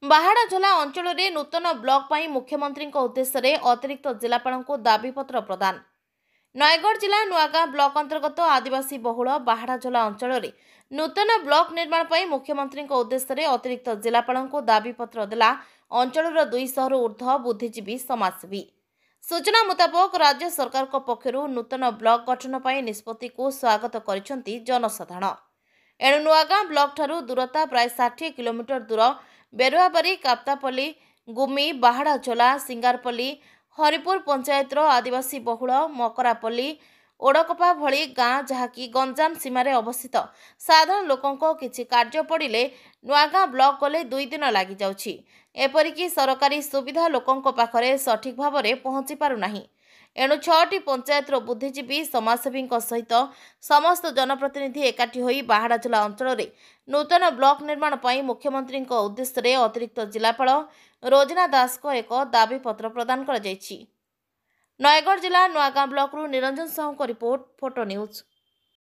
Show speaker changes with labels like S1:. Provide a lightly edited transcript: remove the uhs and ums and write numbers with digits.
S1: ବାହାଡ଼ାଝୋଲା ଅଞ୍ଚଳରେ ନୂତନ ବ୍ଲକ ପାଇଁ ମୁଖ୍ୟମନ୍ତ୍ରୀଙ୍କ ଉଦ୍ଦେଶ୍ୟରେ ଅତିରିକ୍ତ ଜିଲ୍ଲାପାଳଙ୍କୁ ଦାବିପତ୍ର ପ୍ରଦାନ। ନୟାଗଡ଼ ଜିଲ୍ଲା ନୂଆଗାଁ ବ୍ଲକ ଅନ୍ତର୍ଗତ ଆଦିବାସୀ ବହୁଳ ବାହାଡ଼ାଝୋଲା ଅଞ୍ଚଳରେ ନୂତନ ବ୍ଲକ ନିର୍ମାଣ ପାଇଁ ମୁଖ୍ୟମନ୍ତ୍ରୀଙ୍କ ଉଦ୍ଦେଶ୍ୟରେ ଅତିରିକ୍ତ ଜିଲ୍ଲାପାଳଙ୍କୁ ଦାବିପତ୍ର ଦେଲା ଅଞ୍ଚଳର 200ରୁ ଊର୍ଦ୍ଧ୍ୱ ବୁଦ୍ଧିଜୀବୀ ସମାଜସେବୀ। ସୂଚନା ମୁତାବକ ରାଜ୍ୟ ସରକାରଙ୍କ ପକ୍ଷରୁ ନୂତନ ବ୍ଲକ ଗଠନ ପାଇଁ ନିଷ୍ପତ୍ତିକୁ ସ୍ୱାଗତ କରିଛନ୍ତି ଜନସାଧାରଣ। ଏଣୁ ନୂଆଗାଁ ବ୍ଲକଠାରୁ ଦୂରତା ପ୍ରାୟ 60 କିଲୋମିଟର ଦୂର ବେରୁଆବାରୀ, କାପ୍ତାପଲ୍ଲୀ, ଗୁମି, ବାହାଡ଼ାଝୋଲା, ସିଙ୍ଗାରପଲ୍ଲୀ, ହରିପୁର ପଞ୍ଚାୟତର ଆଦିବାସୀ ବହୁଳ ମକରାପଲ୍ଲୀ, ଓଡ଼କପା ଭଳି ଗାଁ ଯାହାକି ଗଞ୍ଜାମ ସୀମାରେ ଅବସ୍ଥିତ। ସାଧାରଣ ଲୋକଙ୍କ କିଛି କାର୍ଯ୍ୟ ପଡ଼ିଲେ ନୂଆଗାଁ ବ୍ଲକ ଗଲେ 2 ଦିନ ଲାଗିଯାଉଛି। ଏପରିକି ସରକାରୀ ସୁବିଧା ଲୋକଙ୍କ ପାଖରେ ସଠିକ୍ ଭାବରେ ପହଞ୍ଚି ପାରୁନାହିଁ। ଏଣୁ 6ଟି ପଞ୍ଚାୟତର ବୁଦ୍ଧିଜୀବୀ ସମାଜସେବୀଙ୍କ ସହିତ ସମସ୍ତ ଜନପ୍ରତିନିଧି ଏକାଠି ହୋଇ ବାହାଡ଼ାଝୋଲା ଅଞ୍ଚଳରେ ନୂତନ ବ୍ଲକ ନିର୍ମାଣ ପାଇଁ ମୁଖ୍ୟମନ୍ତ୍ରୀଙ୍କ ଉଦ୍ଦେଶ୍ୟରେ ଅତିରିକ୍ତ ଜିଲ୍ଲାପାଳ ରୋଜନା ଦାସଙ୍କ ଏକ ଦାବିପତ୍ର ପ୍ରଦାନ କରାଯାଇଛି। ନୟାଗଡ଼ ଜିଲ୍ଲା ନୂଆଗାଁ ବ୍ଲକରୁ ନିରଞ୍ଜନ ସାହୁଙ୍କ ରିପୋର୍ଟ, ଫୋଟୋ ନ୍ୟୁଜ୍।